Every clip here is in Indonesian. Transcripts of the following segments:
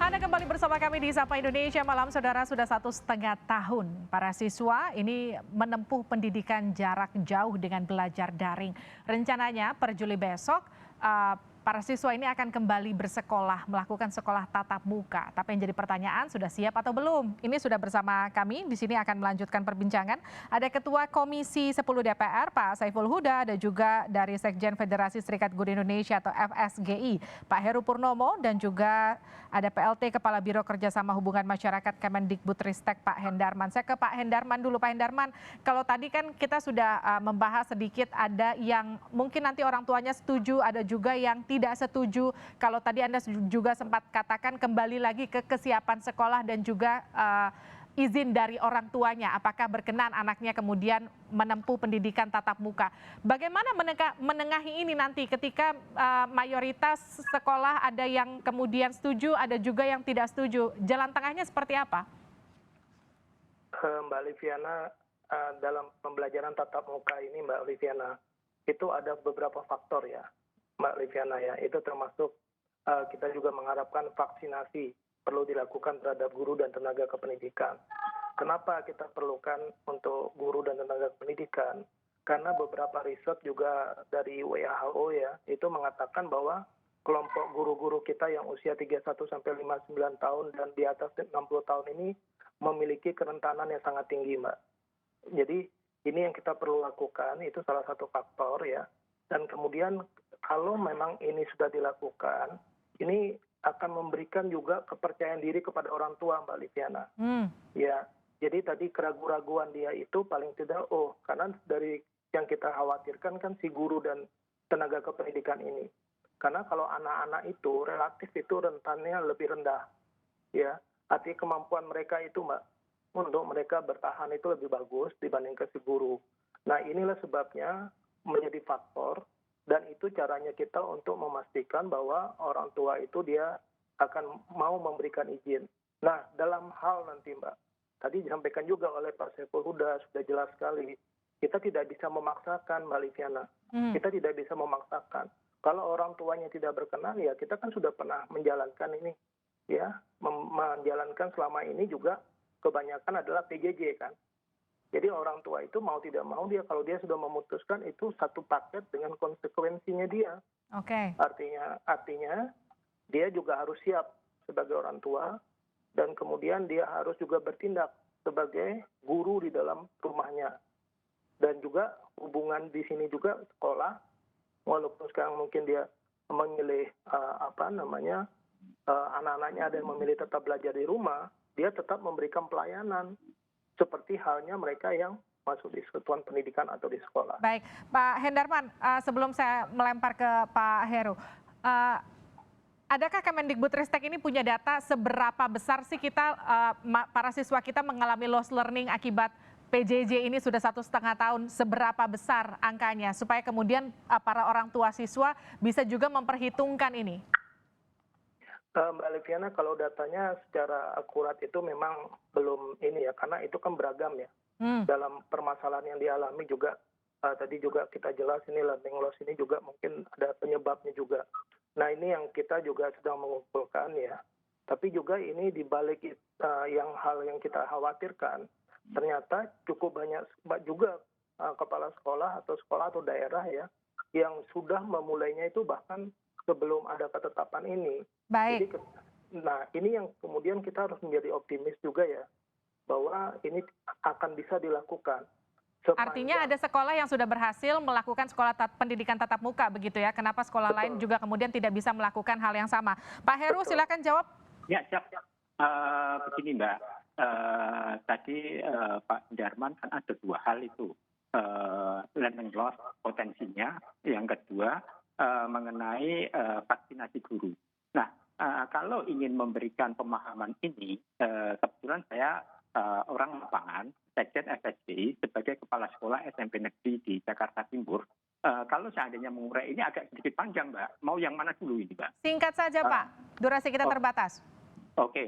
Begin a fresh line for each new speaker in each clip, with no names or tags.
Anda kembali bersama kami di Sapa Indonesia Malam. Saudara, sudah 1,5 tahun para siswa ini menempuh pendidikan jarak jauh dengan belajar daring. Rencananya per Juli besok, para siswa ini akan kembali bersekolah, melakukan sekolah tatap muka. Tapi yang jadi pertanyaan, sudah siap atau belum? Ini sudah bersama kami, di sini akan melanjutkan perbincangan. Ada Ketua Komisi 10 DPR, Pak Saiful Huda, dan juga dari Sekjen Federasi Serikat Guru Indonesia atau FSGI, Pak Heru Purnomo, dan juga ada PLT Kepala Biro Kerjasama Hubungan Masyarakat Kemendikbudristek, Pak Hendarman. Saya ke Pak Hendarman dulu. Pak Hendarman, kalau tadi kan kita sudah membahas sedikit, ada yang mungkin nanti orang tuanya setuju, ada juga yang tidak setuju. Kalau tadi Anda juga sempat katakan kembali lagi ke kesiapan sekolah dan juga izin dari orang tuanya, apakah berkenan anaknya kemudian menempuh pendidikan tatap muka. Bagaimana menengahi ini nanti ketika mayoritas sekolah ada yang kemudian setuju, ada juga yang tidak setuju. Jalan tengahnya seperti apa?
Mbak Liviana, dalam pembelajaran tatap muka ini Mbak Liviana, itu ada beberapa faktor ya Mbak Liviana ya. Itu termasuk kita juga mengharapkan vaksinasi perlu dilakukan terhadap guru dan tenaga kependidikan. Kenapa kita perlukan untuk guru dan tenaga kependidikan? Karena beberapa riset juga dari WHO ya, itu mengatakan bahwa kelompok guru-guru kita yang usia 31 sampai 59 tahun dan di atas 60 tahun ini memiliki kerentanan yang sangat tinggi, Mbak. Jadi ini yang kita perlu lakukan, itu salah satu faktor ya. Dan kemudian kalau memang ini sudah dilakukan, ini akan memberikan juga kepercayaan diri kepada orang tua, Mbak Liviana. Ya, jadi tadi keraguan-raguan dia itu paling tidak, karena dari yang kita khawatirkan kan si guru dan tenaga kependidikan ini. Karena kalau anak-anak itu relatif itu rentannya lebih rendah, ya. Artinya kemampuan mereka itu, Mbak, untuk mereka bertahan itu lebih bagus dibandingkan si guru. Nah, inilah sebabnya menjadi faktor. Dan itu caranya kita untuk memastikan bahwa orang tua itu dia akan mau memberikan izin. Nah, dalam hal nanti Mbak, tadi disampaikan juga oleh Pak Saiful Huda, sudah jelas sekali. Kita tidak bisa memaksakan Mbak Liviana. Kita tidak bisa memaksakan. Kalau orang tuanya tidak berkenan, ya kita kan sudah pernah menjalankan ini. Ya, menjalankan selama ini juga kebanyakan adalah PJJ kan. Jadi orang tua itu mau tidak mau dia kalau dia sudah memutuskan itu satu paket dengan konsekuensinya dia.
Oke.
Artinya dia juga harus siap sebagai orang tua dan kemudian dia harus juga bertindak sebagai guru di dalam rumahnya. Dan juga hubungan di sini juga sekolah, walaupun sekarang mungkin dia memilih anak-anaknya ada yang memilih tetap belajar di rumah, dia tetap memberikan pelayanan. Seperti halnya mereka yang masuk di satuan pendidikan atau di sekolah.
Baik, Pak Hendarman, sebelum saya melempar ke Pak Heru, adakah Kemendikbudristek ini punya data seberapa besar sih kita, para siswa kita mengalami lost learning akibat PJJ ini sudah 1,5 tahun, seberapa besar angkanya, supaya kemudian para orang tua siswa bisa juga memperhitungkan ini?
Mbak Liviana, kalau datanya secara akurat itu memang belum ini ya, karena itu kan beragam ya. Dalam permasalahan yang dialami juga, tadi juga kita jelas ini learning loss ini juga mungkin ada penyebabnya juga. Nah ini yang kita juga sedang mengumpulkan ya. Tapi juga ini dibalik hal yang kita khawatirkan, ternyata cukup banyak juga kepala sekolah atau daerah ya, yang sudah memulainya itu bahkan sebelum ada ketetapan ini.
Baik.
Jadi, nah ini yang kemudian kita harus menjadi optimis juga ya, bahwa ini akan bisa dilakukan.
Artinya ada sekolah yang sudah berhasil melakukan pendidikan tatap muka begitu ya, kenapa sekolah lain juga kemudian tidak bisa melakukan hal yang sama? Pak Heru, silakan jawab.
Ya, siap. Begini Mbak, tadi Pak Darman kan ada dua hal itu, learning loss potensinya, yang kedua mengenai vaksinasi guru. Nah, kalau ingin memberikan pemahaman ini, kebetulan saya orang lapangan, Sekjen FSGI sebagai kepala sekolah SMP negeri di Jakarta Timur. Kalau seandainya mengurai ini agak sedikit panjang, Mbak. Mau yang mana dulu ini, Mbak?
Singkat saja, Pak. Durasi kita terbatas.
Oke.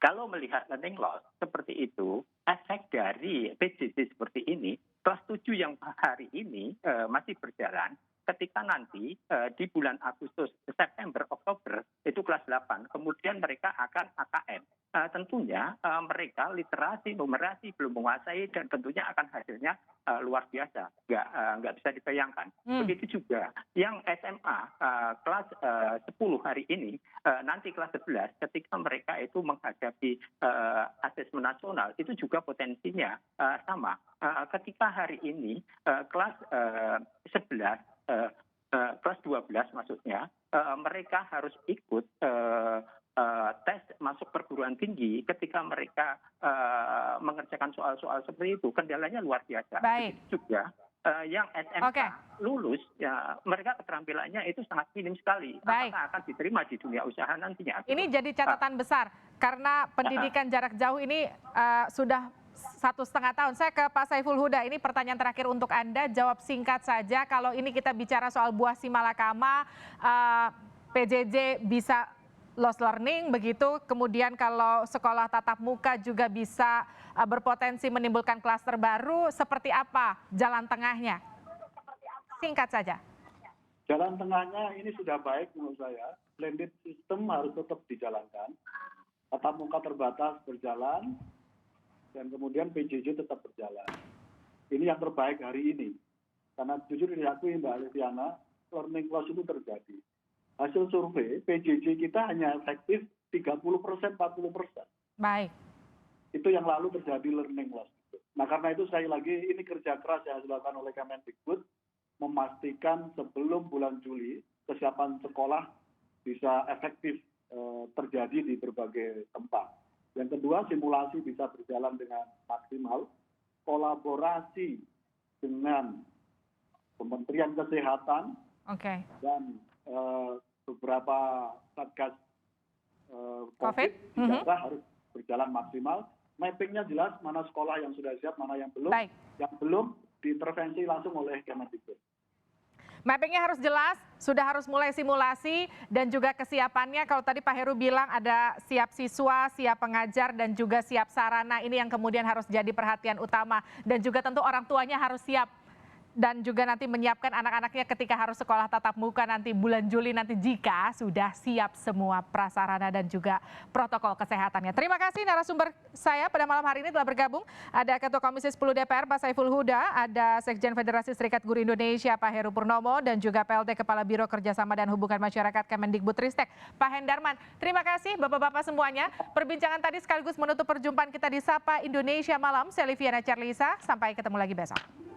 Kalau melihat learning loss seperti itu, efek dari PJJ seperti ini, kelas 7 yang hari ini masih berjalan, ketika nanti di bulan Agustus, September, Oktober itu kelas 8, kemudian mereka akan AKN. Tentunya mereka literasi, numerasi belum menguasai dan tentunya akan hasilnya luar biasa, nggak bisa dibayangkan. Begitu juga yang SMA kelas 10 hari ini, nanti kelas 11 ketika mereka itu menghadapi asesmen nasional itu juga potensinya sama. Ketika hari ini kelas 11 kelas 12 maksudnya, mereka harus ikut tes masuk perguruan tinggi. Ketika mereka mengerjakan soal-soal seperti itu, kendalanya luar biasa.
Baik.
Begitu juga yang SMK lulus, ya mereka keterampilannya itu sangat minim sekali.
Baik.
Apakah akan diterima di dunia usaha nantinya?
Ini jadi catatan besar karena pendidikan jarak jauh ini sudah 1,5 tahun. Saya ke Pak Saiful Huda, ini pertanyaan terakhir untuk Anda, jawab singkat saja. Kalau ini kita bicara soal buah si malakama, PJJ bisa lost learning begitu, kemudian kalau sekolah tatap muka juga bisa berpotensi menimbulkan klaster baru, seperti apa jalan tengahnya? Singkat saja.
Jalan tengahnya ini sudah baik menurut saya, blended system harus tetap dijalankan, tatap muka terbatas berjalan, dan kemudian PJJ tetap berjalan. Ini yang terbaik hari ini, karena jujur diakui Mbak Liviana, learning loss itu terjadi. Hasil survei PJJ kita hanya efektif 30%, 40%.
Baik.
Itu yang lalu terjadi learning loss. Nah karena itu sekali lagi ini kerja keras yang dilakukan oleh Kemendikbud, memastikan sebelum bulan Juli kesiapan sekolah bisa efektif terjadi di berbagai tempat. Yang kedua, simulasi bisa berjalan dengan maksimal, kolaborasi dengan Kementerian Kesehatan dan beberapa satgas COVID juga harus berjalan maksimal. Mappingnya jelas mana sekolah yang sudah siap, mana yang belum.
Baik.
Yang belum diintervensi langsung oleh Kemendikbud.
Mappingnya harus jelas, sudah harus mulai simulasi dan juga kesiapannya. Kalau tadi Pak Heru bilang ada siap siswa, siap pengajar dan juga siap sarana. Ini yang kemudian harus jadi perhatian utama. Dan juga tentu orang tuanya harus siap. Dan juga nanti menyiapkan anak-anaknya ketika harus sekolah tatap muka nanti bulan Juli nanti jika sudah siap semua prasarana dan juga protokol kesehatannya. Terima kasih narasumber saya pada malam hari ini telah bergabung. Ada Ketua Komisi 10 DPR Pak Saiful Huda, ada Sekjen Federasi Serikat Guru Indonesia Pak Heru Purnomo dan juga PLT Kepala Biro Kerjasama dan Hubungan Masyarakat Kemendikbudristek Pak Hendarman. Terima kasih Bapak-Bapak semuanya. Perbincangan tadi sekaligus menutup perjumpaan kita di Sapa Indonesia Malam. Saya Liviana Charlisa, sampai ketemu lagi besok.